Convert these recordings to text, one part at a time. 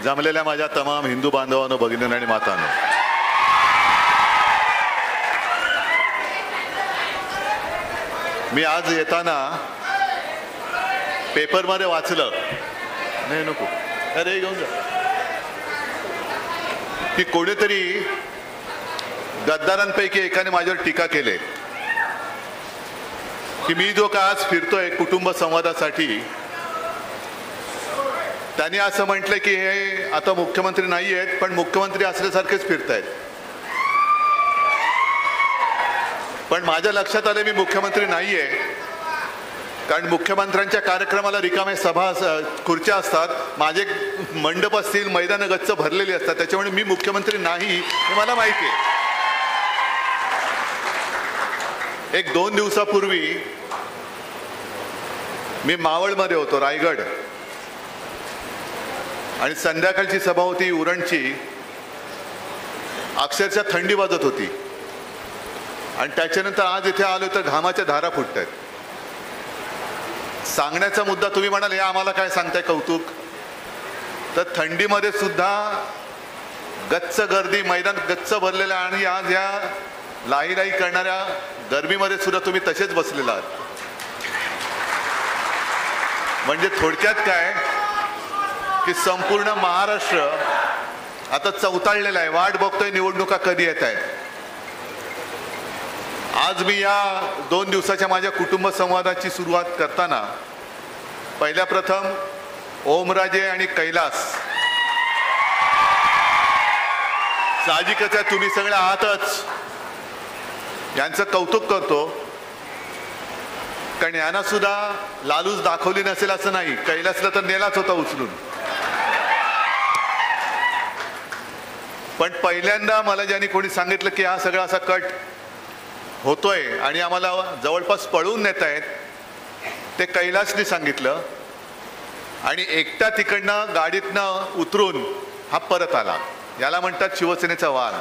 जमलेल्या माझ्या तमाम हिंदू बांधवांनो, भगिनींनो आणि मातांनो, मी आज येताना पेपरमध्ये वाचलं, नाही नको अरे घेऊन जा, की कोणीतरी गद्दारांपैकी एकाने माझ्यावर टीका केली की मी जो का आज फिरतोय कुटुंब संवादासाठी, त्यांनी असं म्हटलं की हे आता मुख्यमंत्री नाही आहेत पण मुख्यमंत्री असल्यासारखेच फिरतायत. पण माझ्या लक्षात आलं मी मुख्यमंत्री नाहीये, कारण मुख्यमंत्र्यांच्या कार्यक्रमाला रिकामे सभा खुर्च्या असतात, माझे मंडप असतील, मैदानं गच्च भरलेली असतात, त्याच्यामुळे मी मुख्यमंत्री नाही हे मला माहिती आहे. एक 2 दिवसापूर्वी मी मावळमध्ये होतो, रायगड, आणि संध्याकाळची सभा होती उरणची. अक्षरशः थंडी वाजत होती आणि त्याच्यानंतर आज इथे आलो तर घामाच्या धारा फुटत आहेत. सांगण्याचा मुद्दा, तुम्ही म्हणाल हे आम्हाला काय सांगताय कौतुक, तर थंडीमध्ये सुद्धा गच्च गर्दी, मैदान गच्च भरलेलं, आणि आज या लाई लाई करणाऱ्या गरमीमध्ये सुद्धा तुम्ही तसेच बसलेला आहात. म्हणजे थोडक्यात काय की संपूर्ण महाराष्ट्र आता चवताळलेला आहे, वाट बघतोय निवडणुका कधी येत आहेत. आज मी या 2 दिवसाच्या माझ्या कुटुंब संवादाची सुरुवात करताना पहिल्या प्रथम ओमराजे आणि कैलास, साहजिकच आहे तुम्ही सगळे आहातच, यांचं कौतुक करतो, कारण यांना सुद्धा लालूच दाखवली नसेल असं नाही. कैलासला तर नेलाच होता उचलून. पण पहिल्यांदा मला ज्यांनी कोणी सांगितलं की हा सगळा असा कट होतोय आणि आम्हाला जवळपास पळवून नेत आहेत, ते कैलासने सांगितलं, आणि एकटा तिकडनं गाडीतनं उतरून हा परत आला. याला म्हणतात शिवसेनेचा वाद.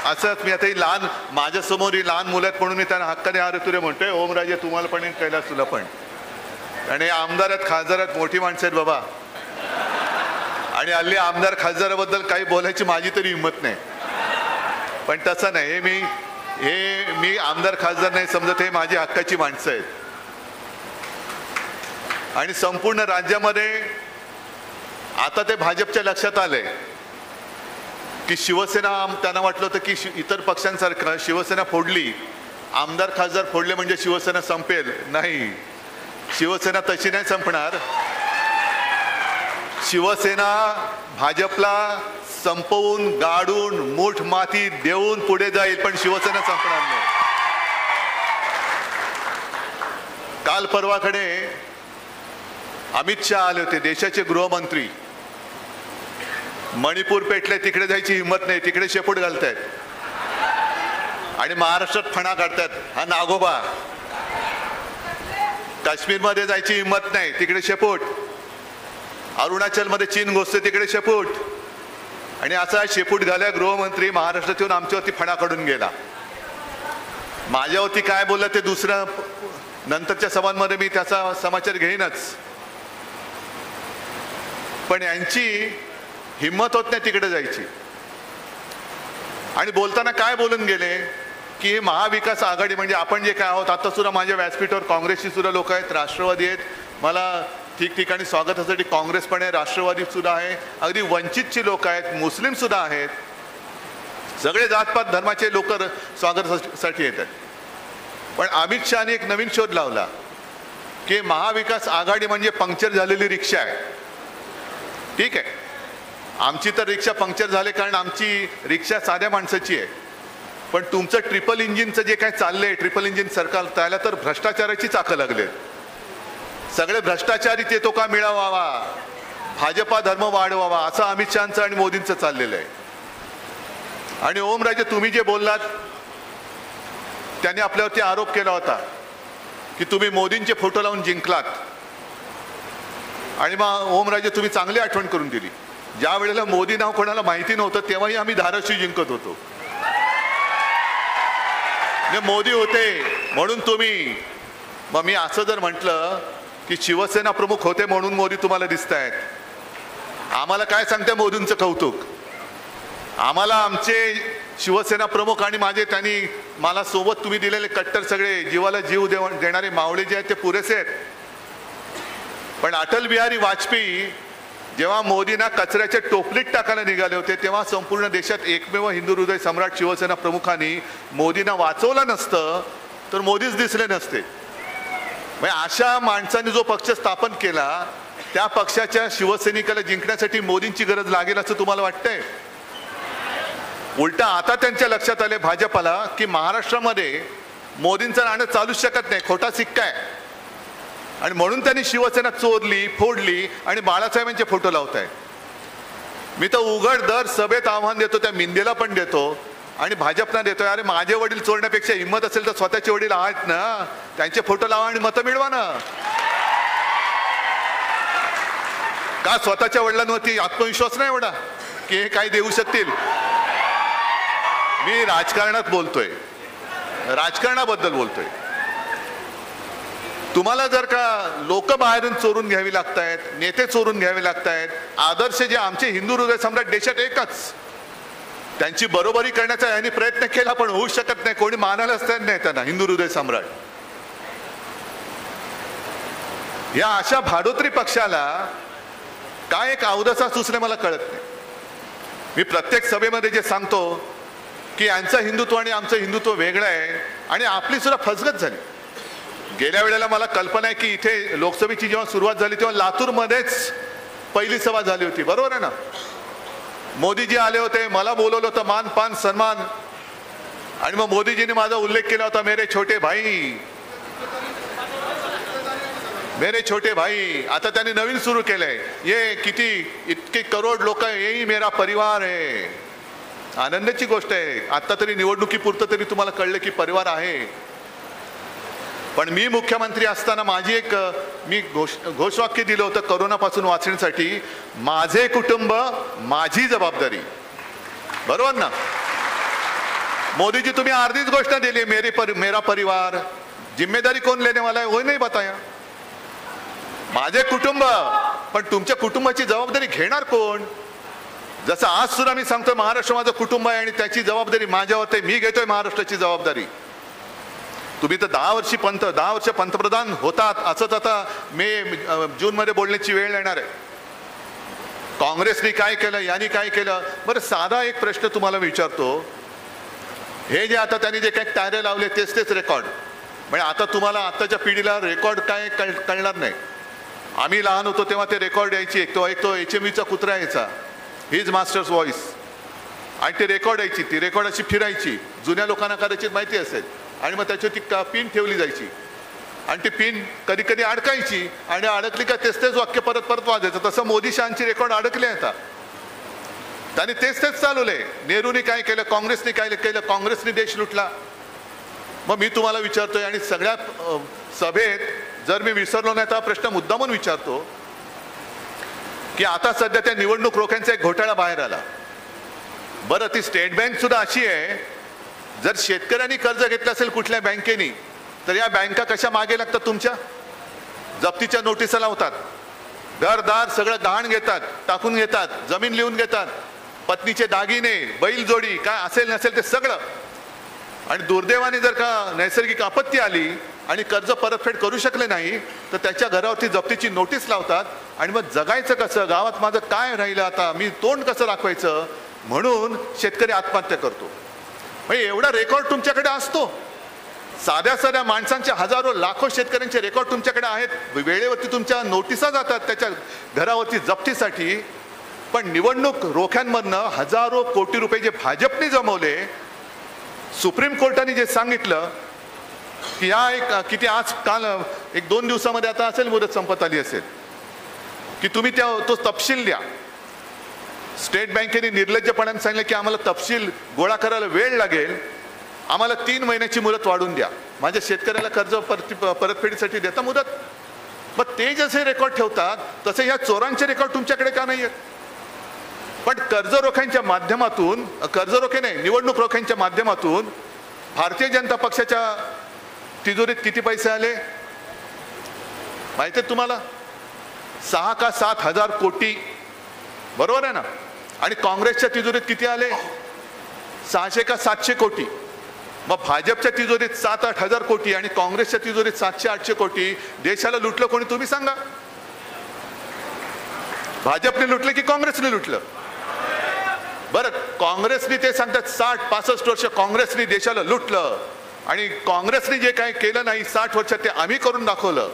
असंच मी आता ही लहान, माझ्यासमोर ही लहान मुलं आहेत म्हणून मी त्यांना हक्काने हारे तुरे म्हणतोय, ओमराजे तुम्हाला पण, कैलास तुला पण. आणि आमदार आहेत, खासदार आहेत, मोठी माणसं आहेत बाबा, आणि हल्ली आमदार खासदाराबद्दल काही बोलायची माझी तरी हिंमत नाही. पण तसं नाही, मी आमदार खासदार नाही समजत, हे माझी हक्काची माणसं आहेत. आणि संपूर्ण राज्यामध्ये आता ते भाजपच्या लक्षात आलंय की शिवसेना, त्यांना वाटलं होतं की इतर पक्षांसारखं शिवसेना फोडली, आमदार खासदार फोडले म्हणजे शिवसेना संपेल. नाही, शिवसेना तशी नाही संपणार. शिवसेना भाजपला संपवून, गाडून, मूठ माती देऊन पुढे जाईल, पण शिवसेना संपणार नाही. काल परवाकडे अमित शहा आले होते, देशाचे गृहमंत्री. मणिपूर पेटले, तिकडे जायची हिंमत नाही, तिकडे शेपूट घालतायत, आणि महाराष्ट्रात फणा काढतात, हा नागोबा. काश्मीरमध्ये जायची हिंमत नाही, तिकडे शेपूट. अरुणाचलमध्ये चीन घुसते, तिकडे शेपूट. आणि असा शेपूट घाल्या गृहमंत्री महाराष्ट्रात येऊन आमच्यावरती फणा काढून गेला. माझ्यावरती काय बोललं ते दुसऱ्या नंतरच्या सभांमध्ये मी त्याचा समाचार घेईनच. पण यांची हिंमत होत नाही तिकडे जायची. आणि बोलताना काय बोलून गेले की हे महाविकास आघाडी, म्हणजे आपण जे काय आहोत, आता सुद्धा माझ्या व्यासपीठावर काँग्रेसची सुद्धा लोक आहेत, राष्ट्रवादी आहेत, मला ठिकठिकाणी स्वागतासाठी काँग्रेस पण आहे, राष्ट्रवादी सुद्धा आहे, अगदी वंचितची लोक आहेत, मुस्लिम सुद्धा आहेत, सगळे जातपात धर्माचे लोक स्वागतासाठी येतात. पण अमित शहाने एक नवीन शोध लावला की महाविकास आघाडी म्हणजे पंक्चर झालेली रिक्षा आहे. ठीक आहे, आमची तर रिक्षा पंक्चर झाले कारण आमची रिक्षा साध्या माणसाची आहे, पण तुमचं ट्रिपल इंजिनचं जे काय चाललंय, ट्रिपल इंजिन सरकार, त्याला तर भ्रष्टाचाराची चाकं लागलेत. सगळे भ्रष्टाचारी ते तो का मिळवावा, भाजपा धर्म वाढवावा, असं अमित शहांचं आणि मोदींचं चाललेलं आहे. आणि ओमराजे, तुम्ही जे बोललात, त्यांनी आपल्यावरती आरोप केला होता की तुम्ही मोदींचे फोटो लावून जिंकलात. आणि मग ओमराजे तुम्ही चांगली आठवण करून दिली, ज्या वेळेला मोदी नाव कोणाला माहिती नव्हतं तेव्हाही आम्ही धाराशिव जिंकत होतो. मोदी होते म्हणून तुम्ही. मग मी असं जर म्हटलं की शिवसेना प्रमुख होते म्हणून मोदी तुम्हाला दिसत आहेत. आम्हाला काय सांगते मोदींचं कौतुक? आम्हाला आमचे शिवसेना प्रमुख आणि माझे त्यांनी मला सोबत तुम्ही दिलेले कट्टर सगळे जीवाला जीव देणारे मावळे जे आहेत ते पुरेसे आहेत. पण अटल बिहारी वाजपेयी जेव्हा मोदींना कचऱ्याच्या टोपलीत टाकायला निघाले होते तेव्हा संपूर्ण देशात एकमेव हिंदू हृदय सम्राट शिवसेना प्रमुखांनी मोदींना वाचवलं नसतं तर मोदीच दिसले नसते. म्हणजे अशा माणसांनी जो पक्ष स्थापन केला त्या पक्षाच्या शिवसैनिकाला जिंकण्यासाठी मोदींची गरज लागेल असं तुम्हाला वाटतंय? उलटा आता त्यांच्या लक्षात आले भाजपला की महाराष्ट्रामध्ये मोदींचं राहणं चालूच शकत नाही, खोटा सिक्का आहे. आणि म्हणून त्यांनी शिवसेना चोरली, फोडली आणि बाळासाहेबांचे फोटो लावत आहेत. मी तर उघड दर सभेत आव्हान देतो, त्या मिंदेला पण देतो आणि भाजपना देतोय, अरे माझे वडील चोरण्यापेक्षा हिंमत असेल तर स्वतःचे वडील आहेत ना, त्यांचे फोटो लावा आणि मतं मिळवा ना. का स्वतःच्या वडिलांवरती आत्मविश्वास नाही एवढा की हे काही देऊ शकतील? मी राजकारणात बोलतोय, राजकारणाबद्दल बोलतोय. तुम्हाला जर का लोक बाहेरून चोरून घ्यावी लागतायत, नेते चोरून घ्यावे लागतायत, आदर्श जे आमचे हिंदू हृदय सम्राट देशात एकच, त्यांची बरोबरी करण्याचा यांनी प्रयत्न केला पण होऊ शकत नाही, कोणी मानायलाच नाही त्यांना हिंदू हृदय सम्राट. या अशा भाडोत्री पक्षाला काय एक अवदसा सुचणे मला कळत नाही. मी प्रत्येक सभेमध्ये जे सांगतो की यांचं हिंदुत्व आणि आमचं हिंदुत्व वेगळं आहे आणि आपली सुद्धा फसगत झाली. गेल्या वेळेला मला कल्पना आहे की इथे लोकसभेची जेव्हा सुरुवात झाली तेव्हा लातूरमध्येच पहिली सभा झाली होती, बरोबर आहे ना? मोदीजी आले होते, मला बोलवलं होतं, मान पान सन्मान, आणि मग मोदीजीने माझा उल्लेख केला होता, मेरे छोटे भाई, मेरे छोटे भाई. आता त्यांनी नवीन सुरू केलंय, ये किती इतके करोड लोक, यही मेरा परिवार आहे. आनंदाची गोष्ट आहे. आता तरी निवडणुकीपुरतं तरी तुम्हाला कळलं की परिवार आहे. पण मी मुख्यमंत्री असताना मी घोषवाक्य दिलं होतं करोनापासून वाचण्यासाठी, माझे कुटुंब माझी जबाबदारी, बरोबर ना? मोदीजी तुम्ही अर्धीच गोष्ट दिली, मेरा परिवार, जिम्मेदारी कौन लेने वाला है वो नहीं बताया. माझे कुटुंब, पण तुमच्या कुटुंबाची जबाबदारी घेणार कोण? जसं आज सुद्धा मी सांगतोय महाराष्ट्र माझं कुटुंब आहे आणि त्याची जबाबदारी माझ्यावर आहे, मी घेतोय महाराष्ट्राची जबाबदारी. तुम्ही तर 10 वर्ष पंतप्रधान होतात, असंच आता जून मध्ये बोलण्याची वेळ येणार आहे. काँग्रेसने काय केलं, यांनी काय केलं? बरं, साधा एक प्रश्न तुम्हाला विचारतो. हे जे आता त्यांनी जे काही टायरे लावले तेच रेकॉर्ड, म्हणजे आता तुम्हाला आताच्या पिढीला रेकॉर्ड काय कळणार नाही. आम्ही लहान होतो तेव्हा ते रेकॉर्ड यायची, एक तो HMVचा कुत्रा यायचा, हिज मास्टर्स व्हॉइस, आणि ते रेकॉर्ड यायची, ती रेकॉर्ड अशी फिरायची, जुन्या लोकांना कदाचित माहिती असेल, आणि मग त्याच्यावरती पिन ठेवली जायची आणि ती पिन कधी कधी अडकायची आणि अडकली का तेच वाक्य परत वाजायचं. तसं मोदी शहांची रेकॉर्ड अडकले आता, त्यांनी तेच चालवले. नेहरूने काय केलं, काँग्रेसने काय केलं, काँग्रेसने देश लुटला. मग मी तुम्हाला विचारतोय आणि सगळ्या सभेत जर मी विसरलो नाही तर प्रश्न मुद्दामून विचारतो की आता सध्या त्या निवडणूक रोख्यांचा एक घोटाळा बाहेर आला. बरं, ती स्टेट बँक सुद्धा अशी आहे, जर शेतकऱ्यांनी कर्ज घेतलं असेल कुठल्या बँकेनी तर या बँका कशा मागे लागतात, तुमच्या जप्तीच्या नोटिसा लावतात, घरदार सगळं गहाण घेतात, टाकून घेतात, जमीन लिहून घेतात, पत्नीचे दागिने, बैलजोडी काय असेल नसेल ते सगळं. आणि दुर्दैवाने जर का नैसर्गिक आपत्ती आली आणि कर्ज परतफेड करू शकले नाही तर त्याच्या घरावरती जप्तीची नोटीस लावतात. आणि मग जगायचं कसं, गावात माझं काय राहिलं, आता मी तोंड कसं दाखवायचं, म्हणून शेतकरी आत्महत्या करतो. म्हणजे एवढा रेकॉर्ड तुमच्याकडे असतो. साध्या माणसांचे हजारो लाखो शेतकऱ्यांचे रेकॉर्ड तुमच्याकडे आहेत, वेळेवरती तुमच्या नोटिसा जातात त्याच्या घरावरती जप्तीसाठी. पण निवडणूक रोख्यांमधनं हजारो कोटी रुपये जे भाजपने जमवले, सुप्रीम कोर्टाने जे सांगितलं की किती आज काल 1-2 दिवसामध्ये आता असेल, मुदत संपत आली असेल, की तुम्ही तो तपशील द्या. स्टेट बँकेने निर्लज्जपणाने सांगितलं की आम्हाला तपशील गोळा करायला वेळ लागेल, आम्हाला 3 महिन्याची मुदत वाढून द्या. माझ्या शेतकऱ्याला कर्ज परतफेडीसाठी देता मुदत. मग ते जसे रेकॉर्ड ठेवतात तसे ह्या चोरांचे रेकॉर्ड तुमच्याकडे का नाही आहेत? पण कर्ज रोखे नाही, निवडणूक रोख्यांच्या माध्यमातून भारतीय जनता पक्षाच्या तिजोरीत किती पैसे आले? माहिती आहे तुम्हाला? 6 का 7 हजार कोटी, बरोबर आहे ना? आणि काँग्रेसच्या तिजोरीत किती आले? 600 का 700 कोटी. मग भाजपच्या तिजोरीत 7-8 हजार कोटी आणि काँग्रेसच्या तिजोरीत 700-800 कोटी. देशाला लुटलं कोणी? तुम्ही सांगा. भाजपने लुटलं की काँग्रेसने लुटलं? बरं, काँग्रेसने ते सांगतात 60-65 वर्ष काँग्रेसने देशाला लुटलं आणि काँग्रेसने जे काही केलं नाही 60 वर्षात ते आम्ही करून दाखवलं.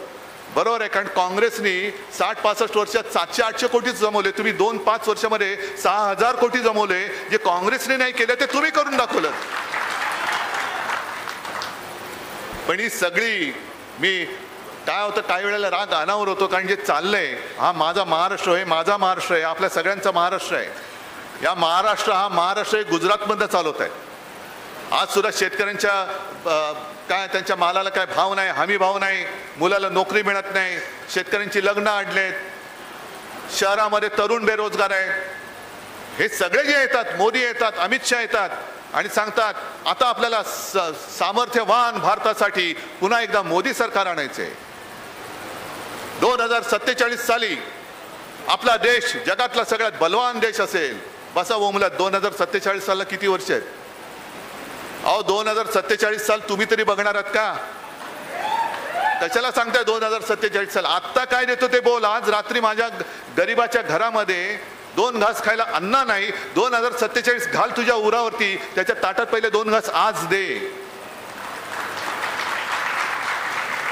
बरोबर आहे, कारण काँग्रेसने 60-65 वर्षात 700-800 कोटीच जमवले. तुम्ही 2-5 वर्षामध्ये 6000 कोटी जमवले. जे काँग्रेसने नाही केलं ते तुम्ही करून दाखवलं. पण ही सगळी, मी काय होतं काही वेळेला राग अनावर होतो, कारण जे चाललंय, हा माझा महाराष्ट्र आहे, माझा महाराष्ट्र आहे, आपल्या सगळ्यांचा महाराष्ट्र आहे. या महाराष्ट्र, हा महाराष्ट्र गुजरातमधनं चालवत आहे. आज सुद्धा शेतकऱ्यांच्या काय त्यांच्या मालाला काय भाव नाही, हमी भाव नाही, मुलाला नोकरी मिळत नाही, शेतकऱ्यांची लग्न अडलेत, शहरामध्ये तरुण बेरोजगार आहे. हे सगळे जे येतात, मोदी येतात, अमित शहा येतात आणि सांगतात आता आपल्याला सामर्थ्यवान भारतासाठी पुन्हा एकदा मोदी सरकार आणायचे. 2047 साली आपला देश जगातला सगळ्यात बलवान देश असेल. बसा ओमला, 2047 सालला किती वर्ष आहेत? अहो 2047 साल तुम्ही तरी बघणार आहात का? कशाला सांगताय 2047 साल? आत्ता काय देतो ते बोल. आज रात्री माझ्या गरीबाच्या घरामध्ये 2 घास खायला अन्न नाही. 2047 घाल तुझ्या उरावरती, त्याच्या ताटात पहिले 2 घास आज दे.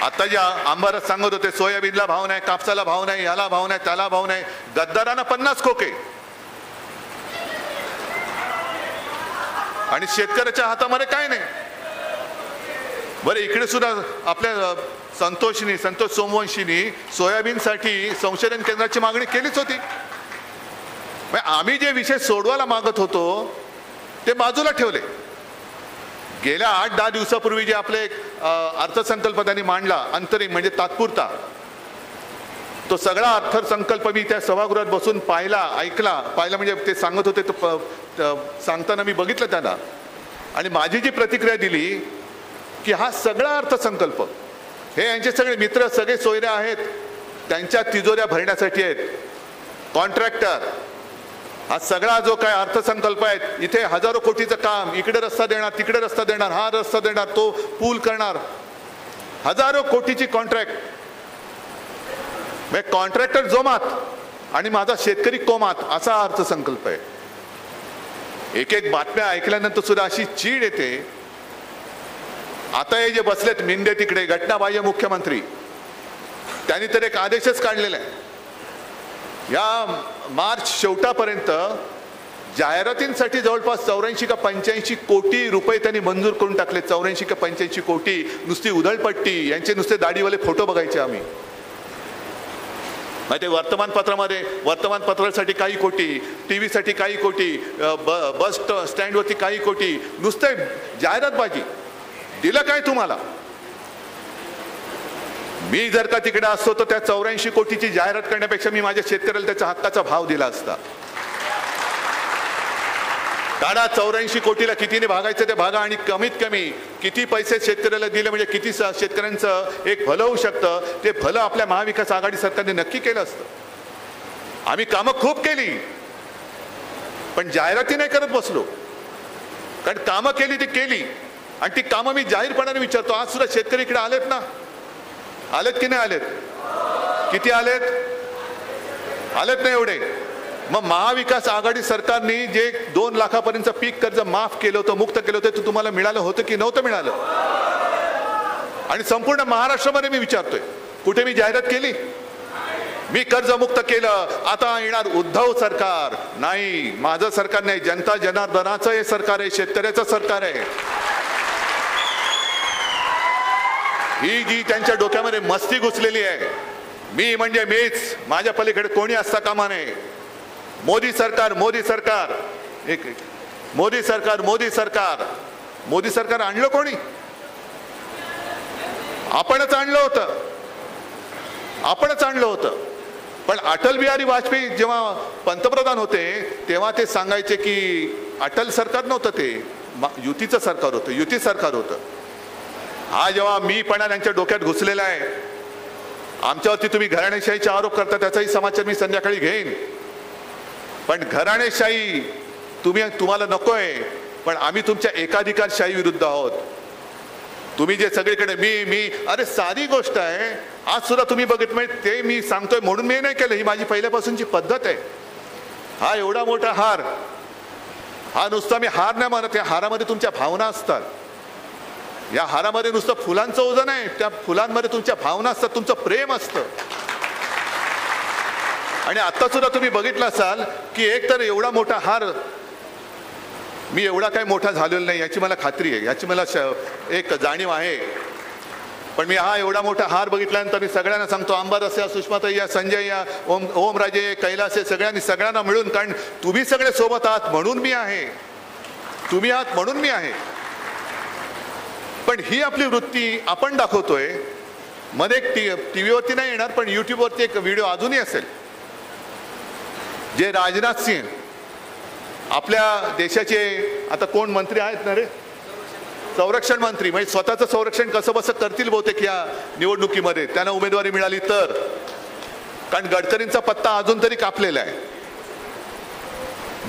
आता ज्या आंबारस सांगत होते सोयाबीनला भाव नाही, कापसाला भाव नाही, याला भाव नाही, त्याला भाव नाही. गद्दारांना 50 खोके आणि शेतकऱ्याच्या हातामध्ये काय नाही. बरं, इकडे सुद्धा आपल्या संतोष सोमवंशींनी सोयाबीनसाठी संशोधन केंद्राची मागणी केलीच होती. आम्ही जे विषय सोडवायला मागत होतो ते बाजूला ठेवले. गेल्या 8-10 दिवसापूर्वी जे आपले अर्थसंकल्प त्यांनी मांडला, अंतरिम म्हणजे तात्पुरता, तो सगळा अर्थसंकल्प मी त्या सभागृहात बसून ऐकला म्हणजे ते सांगत होते, तो सांगताना मी बघितलं त्यांना आणि माझी जी प्रतिक्रिया दिली की हा सगळा अर्थसंकल्प हे यांचे सगळे मित्र, सगळे सोयरे आहेत, त्यांच्या तिजोऱ्या भरण्यासाठी आहेत. कॉन्ट्रॅक्टर, हा सगळा जो काय अर्थसंकल्प आहे, इथे हजारो कोटीचं काम, इकडे रस्ता देणार, तिकडे रस्ता देणार, हा रस्ता देणार, तो पूल करणार, हजारो कोटीची कॉन्ट्रॅक्ट. कॉन्ट्रॅक्टर जोमात आणि माझा शेतकरी कोमात, असा अर्थसंकल्प आहे. एक बातम्या ऐकल्यानंतर सुद्धा अशी चीड येते. आता हे जे बसलेत मिंदे तिकडे घटनाबाह्य मुख्यमंत्री, त्यांनी तर एक आदेशच काढलेला आहे. या मार्च शेवटापर्यंत जाहिरातींसाठी जवळपास 84 का 85 कोटी रुपये त्यांनी मंजूर करून टाकले. 84 का 85 कोटी. नुसती उधळपट्टी, यांचे नुसते दाढीवाले फोटो बघायचे आम्ही. ते वर्तमानपत्रासाठी काही कोटी, टीव्हीसाठी काही कोटी, बस स्टँडवरती काही कोटी, नुसते जाहिरातबाजी. दिलं काय तुम्हाला? मी जर का तिकडे असतो तर त्या 84 कोटीची जाहिरात करण्यापेक्षा मी माझ्या शेतकऱ्याला त्याच्या हक्काचा भाव दिला असता. काढा 84 कोटीला कितीने भागायचं ते भागा आणि कमीत कमी किती पैसे शेतकऱ्याला दिले म्हणजे किती शेतकऱ्यांचं एक भलं होऊ शकतं, ते भलं आपल्या महाविकास आघाडी सरकारने नक्की केलं असतं. आम्ही कामं खूप केली पण जाहिराती नाही करत बसलो, कारण कामं केली ती केली आणि ती कामं मी जाहीरपणाने विचारतो. आज सुद्धा शेतकरी इकडे आलेत ना? आलेत की नाही आलेत? किती आलेत? आलेत नाही एवढे? मग महाविकास आघाडी सरकारने जे 2 लाखापर्यंत पीक कर्ज माफ केलं होतं, मुक्त केलं होतं, ते तुम्हाला मिळालं होतं की नव्हतं मिळालं? आणि संपूर्ण महाराष्ट्रामध्ये मी विचारतोय, कुठे मी जाहिरात केली? मी कर्जमुक्त केलं. आता येणार उद्धव सरकार. नाही, माझं सरकार नाही, जनता जनार्दनाचं हे सरकार आहे, शेतकऱ्याचं सरकार आहे. ही जी त्यांच्या डोक्यामध्ये मस्ती घुसलेली आहे, मी म्हणजे मीच, माझ्या पलीकडे कोणी असता कामा नये. मोदी सरकार, मोदी सरकार, मोदी सरकार, मोदी सरकार. मोदी सरकार आणलं कोणी? आपणच आणलं होतं, आपणच आणलं होतं. पण अटल बिहारी वाजपेयी जेव्हा पंतप्रधान होते तेव्हा ते सांगायचे की अटल सरकार नव्हतं, ते युतीचं सरकार होतं, युती सरकार होतं. हा जेव्हा मीपणा त्यांच्या डोक्यात घुसलेला आहे आमच्यावरती तुम्ही घराणेशाहीचा आरोप करता, त्याचाही समाचार मी संध्याकाळी घेईन. पण घराणेशाही तुम्हाला नकोय, पण आम्ही तुमच्या एकाधिकारशाही विरुद्ध आहोत. तुम्ही जे सगळीकडे मी अरे साधी गोष्ट आहे. आज सुद्धा तुम्ही बघितलं म्हणजे ते मी सांगतोय म्हणून मी नाही केलं, ही माझी पहिल्यापासूनची पद्धत आहे. हा एवढा मोठा हार, हा नुसता मी हार नाही म्हणत, या हारामध्ये तुमच्या भावना असतात. या हारामध्ये नुसतं फुलांचं ओझं नाही, त्या फुलांमध्ये तुमच्या भावना असतात, तुमचं प्रेम असतं. आणि आता सुद्धा तुम्ही बघितलं असाल की एक तर एवढा मोठा हार, मी एवढा काही मोठा झालेला नाही याची मला खात्री आहे, याची मला एक जाणीव आहे. पण मी हा एवढा मोठा हार बघितल्यानंतर मी सगळ्यांना सांगतो, अंबादास या, सुषमाताई या, संजय या, ओमराजे, कैलास, सगळ्यांना मिळून, कारण तुम्ही सगळे सोबत आहात म्हणून मी आहे, तुम्ही आहात म्हणून मी आहे. पण ही आपली वृत्ती आपण दाखवतोय. मध्ये एक टीव्हीवरती नाही येणार पण युट्यूबवरती एक व्हिडिओ अजूनही असेल, जे राजनाथ सिंह आपल्या देशाचे आता कोण मंत्री आहेत ना रे, संरक्षण मंत्री, म्हणजे स्वतःचं संरक्षण कसं बसं करतील बहुतेक या निवडणुकीमध्ये त्यांना उमेदवारी मिळाली तर. कारण गडकरींचा पत्ता अजून तरी कापलेला आहे.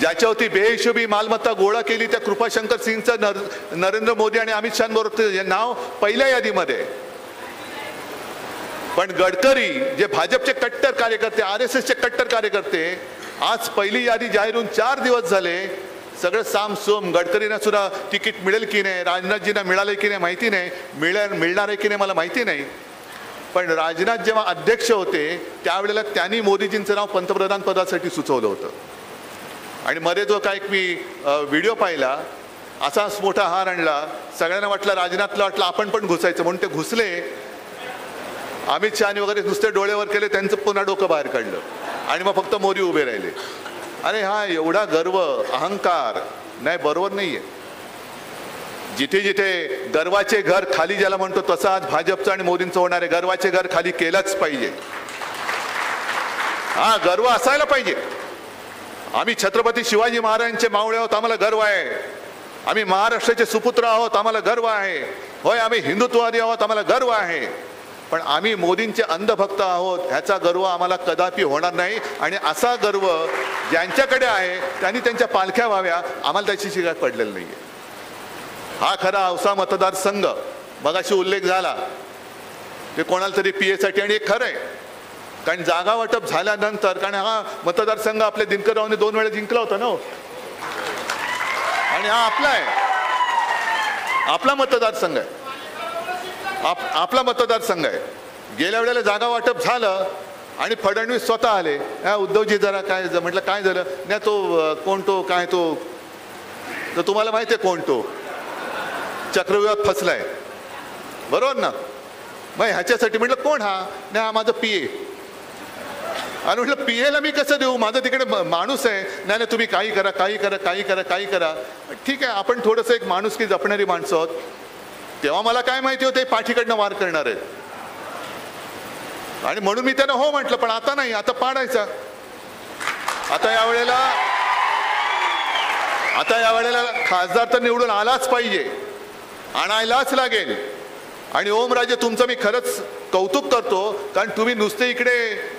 ज्याच्यावरती बेहिशोबी मालमत्ता गोळा केली त्या कृपाशंकर सिंगचं नरेंद्र मोदी आणि अमित शहाबरोबर नाव पहिल्या यादीमध्ये. पण गडकरी जे भाजपचे कट्टर कार्यकर्ते, RSSचे कट्टर कार्यकर्ते, आज पहिली यादी जाहीर होऊन 4 दिवस झाले. सगळं सामसूम. गडकरींना सुद्धा तिकीट मिळेल की नाही, राजनाथजींना मिळाले की नाही माहिती नाही, मिळणार आहे की नाही मला माहिती नाही. पण राजनाथ जेव्हा अध्यक्ष होते त्यावेळेला त्यांनी मोदीजींचं नाव पंतप्रधान पदासाठी सुचवलं होतं. आणि मध्ये जो काय मी व्हिडिओ पाहिला, असाच मोठा हार आणला, सगळ्यांना वाटलं, राजनाथला वाटलं आपण पण घुसायचं म्हणून ते घुसले. अमित शहानी वगैरे नुसते डोळेवर केले, त्यांचं पुन्हा डोकं बाहेर काढलं आणि मग फक्त मोदी उभे राहिले. अरे हा एवढा गर्व, अहंकार नाही, बरोबर नाहीये. जिथे जिथे गर्वाचे घर खाली ज्याला म्हणतो तसं आज भाजपचं आणि मोदींचं होणार आहे. गर्वाचे घर खाली केलंच पाहिजे. हा गर्व असायला पाहिजे. आम्ही छत्रपती शिवाजी महाराजांचे मावळे आहोत, आम्हाला गर्व आहे. आम्ही महाराष्ट्राचे सुपुत्र आहोत, आम्हाला गर्व आहे. होय आम्ही हिंदुत्ववादी आहोत, आम्हाला गर्व आहे. पण आम्ही मोदींचे अंधभक्त आहोत ह्याचा गर्व आम्हाला कदापि होणार नाही. आणि असा गर्व ज्यांच्याकडे आहे त्यांनी त्यांच्या पालख्या व्हाव्या, आम्हाला त्याची शिकायत पडलेली नाहीये. हा खरा औसा मतदारसंघ मगाशी उल्लेख झाला ते कोणाला तरी PA साठी, आणि एक खरं आहे कारण जागा वाटप झाल्यानंतर, कारण हा मतदारसंघ आपल्या दिनकररावने 2 वेळा जिंकला होता ना, आणि हा आपला आहे, आपला मतदारसंघ आहे, आपला मतदारसंघ आहे. गेल्या वेळेला जागा वाटप झालं आणि फडणवीस स्वतः आले. उद्धवजी जरा काय म्हटलं, काय झालं नाही, तो कोण, तो काय, तो तर तुम्हाला माहिती आहे कोण, तो चक्रव्यूहात फसलाय, बरोबर ना. मग ह्याच्यासाठी म्हटलं कोण हा, नाही हा माझा PA. आणि म्हटलं PAला मी कसं देऊ, माझं तिकडे माणूस आहे. नाही नाही तुम्ही काही करा, काही करा, काही करा, काही करा. ठीक आहे, आपण थोडंसं एक माणुसकी जपणारी माणसं आहोत. तेव्हा मला काय माहिती होते पाठीकडनं वार करणार आहेत, आणि म्हणून मी त्यांना हो म्हटलं. पण आता नाही, आता पाडायचा. आता यावेळेला खासदार तर निवडून आलाच पाहिजे, आणायलाच लागेल. आणि ओमराजे तुमचं मी खरंच कौतुक करतो, कारण तुम्ही नुसते इकडे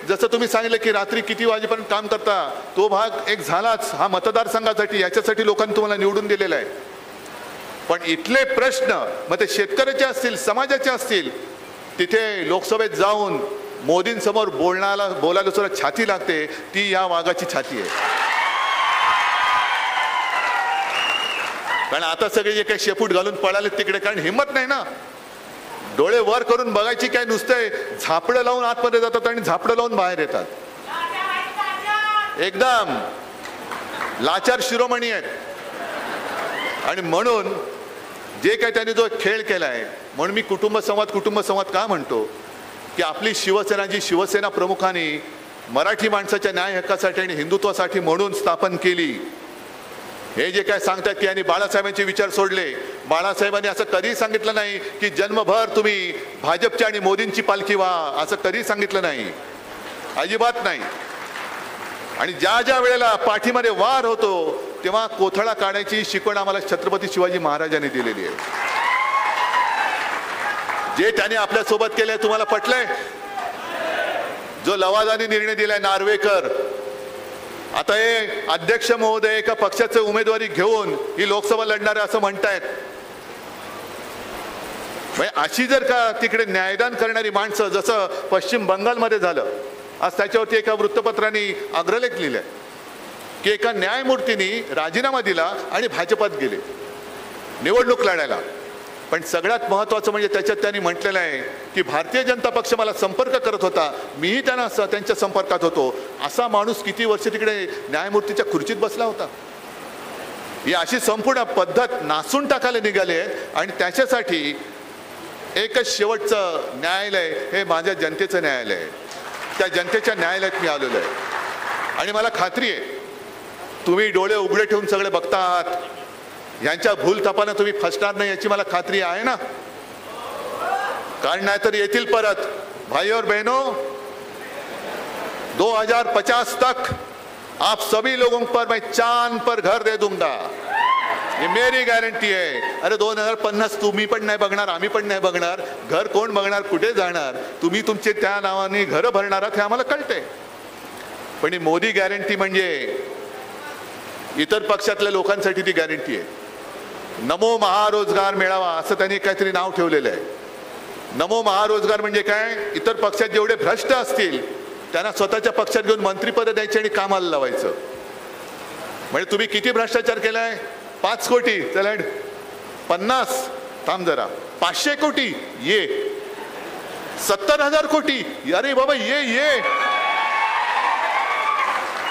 जसं तुम्ही सांगितलं की रात्री किती वाजेपर्यंत काम करता, तो भाग एक झालाच. हा मतदारसंघासाठी, याच्यासाठी लोकांनी तुम्हाला निवडून दिलेला आहे. पण इथले प्रश्न मग ते शेतकऱ्याचे असतील, समाजाचे असतील, तिथे लोकसभेत जाऊन मोदींसमोर बोलायला सुद्धा छाती लागते. ती या वाघाची छाती आहे. कारण आता सगळे जे काही शेपूट घालून पळाले तिकडे, कारण हिंमत नाही ना, डोळे वर करून बघायची काय, नुसते झापडं लावून आतमध्ये जातात आणि झापडं लावून बाहेर येतात. एकदम लाचार शिरोमणी आहेत. आणि म्हणून जे काही त्यांनी जो खेळ केलाय, म्हणून मी कुटुंब संवाद का म्हणतो की आपली शिवसेना, जी शिवसेना प्रमुखांनी मराठी माणसाच्या न्याय हक्कासाठी आणि हिंदुत्वासाठी म्हणून स्थापन केली, हे जे काय सांगतात की यांनी बाळासाहेबांचे विचार सोडले. बाळासाहेबांनी असं कधीही सांगितलं नाही की जन्मभर तुम्ही भाजपची आणि मोदींची पालखी व्हा, असं कधीही सांगितलं नाही, अजिबात नाही. आणि ज्या ज्या वेळेला पाठीमध्ये वार होतो तेव्हा कोथळा काढायची शिकवण आम्हाला छत्रपती शिवाजी महाराजांनी दिलेली आहे. जे त्यांनी आपल्या सोबत केले तुम्हाला पटलंय, जो लवादानी निर्णय दिलाय नार्वेकर, आता हे अध्यक्ष महोदय एका पक्षाचे उमेदवारी घेऊन ही लोकसभा लढणार असं म्हणतायत. अशी जर का तिकडे न्यायदान करणारी माणसं, जसं पश्चिम बंगालमध्ये झालं, आज त्याच्यावरती एका वृत्तपत्राने अग्रलेख लिहिलाय की एका न्यायमूर्तींनी राजीनामा दिला आणि भाजपात गेले निवडणूक लढायला. पण सगळ्यात महत्त्वाचं म्हणजे त्याच्यात त्यांनी म्हटलेलं आहे की भारतीय जनता पक्ष मला संपर्क करत होता, मीही त्यांच्या संपर्कात होतो. असा माणूस किती वर्ष तिकडे न्यायमूर्तीच्या खुर्चीत बसला होता. ही अशी संपूर्ण पद्धत नासून टाकायला निघाली आहे. आणि त्याच्यासाठी एकच शेवटचं न्यायालय हे माझ्या जनतेचं न्यायालय आहे. त्या जनतेच्या न्यायालयात मी आलेलो आहे. आणि मला खात्री आहे तुम्ही डोळे उघडे ठेवून सगळे बघता आहात. यांच्या भूलथापानं तुम्ही फसणार नाही याची मला खात्री आहे ना. कारण नाहीतर येतील परत. भाई और बहनों, 2050 तक आप सभी लोगों पर मैं चांद पर घर दे दूंगा, ये मेरी गॅरंटी आहे. अरे 2050 तुम्ही पण नाही बघणार, आम्ही पण नाही बघणार. घर कोण बघणार, कुठे जाणार? तुम्ही तुमचे त्या नावाने घरं भरणार आहात हे आम्हाला कळते. पण ही मोदी गॅरंटी म्हणजे इतर पक्षातल्या लोकांसाठी ती गॅरंटी आहे. नमो महारोजगार मेळावा असं त्यांनी काहीतरी नाव ठेवलेलं आहे. नमो महारोजगार म्हणजे काय? इतर पक्षात जेवढे भ्रष्ट असतील त्यांना स्वतःच्या पक्षात घेऊन मंत्रिपद द्यायची आणि कामाला लावायचं. म्हणजे तुम्ही किती भ्रष्टाचार केलाय? 5 कोटी, चला 50, थांब जरा, 500 कोटी ये, 70,000 कोटी, अरे बाबा ये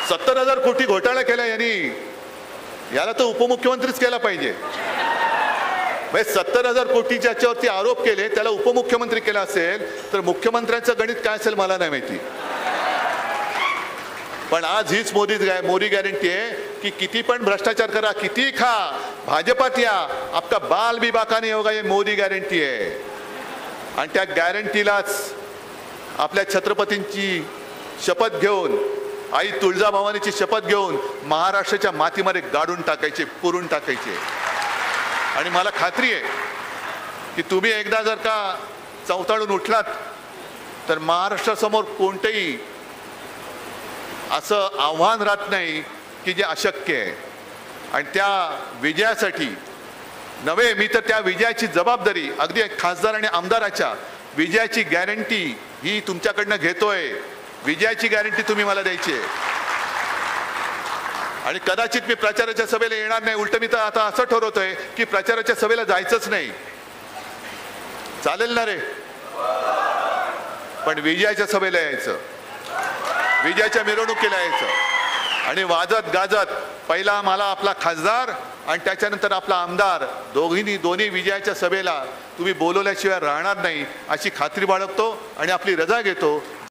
70,000 कोटी घोटाळा केला यांनी. याला तर उपमुख्यमंत्रीच केला पाहिजे. 70,000 कोटी ज्याच्यावरती आरोप केले त्याला उपमुख्यमंत्री केला असेल तर मुख्यमंत्र्यांचं गणित काय असेल मला नाही माहिती. पण आज हीच मोदी गॅरंटी आहे की किती पण भ्रष्टाचार करा, किती खा, भाजपात या, आपका बाल भी बाका नहीं होगा, ये मोदी गॅरंटी आहे. आणि त्या गॅरंटीलाच आपल्या छत्रपतींची शपथ घेऊन, आई तुळजाभवानीची शपथ घेऊन महाराष्ट्राच्या मातीमध्ये गाडून टाकायचे, पुरून टाकायचे. आणि मला खात्री आहे की तुम्ही एकदा जर का चौताळून उठलात तर महाराष्ट्रासमोर कोणतेही असं आव्हान राहत नाही की जे अशक्य आहे. आणि त्या विजयासाठी नव्हे, मी तर त्या विजयाची जबाबदारी अगदी खासदार आणि आमदाराच्या विजयाची गॅरंटी ही तुमच्याकडनं घेतोय. विजयाची गॅरंटी तुम्ही मला द्यायची आहे. आणि कदाचित मी प्रचाराच्या सभेला येणार नाही. उलट मी तर आता असं ठरवतोय की प्रचाराच्या सभेला जायचंच नाही. चालेल ना रे? पण विजयाच्या सभेला यायचं, विजयाच्या मिरवणुकीला यायचं आणि वाजत गाजत पहिला मला आपला खासदार आणि त्याच्यानंतर आपला आमदार दोन्ही विजयाच्या सभेला तुम्ही बोलवल्याशिवाय राहणार नाही अशी खात्री बाळगतो आणि आपली रजा घेतो.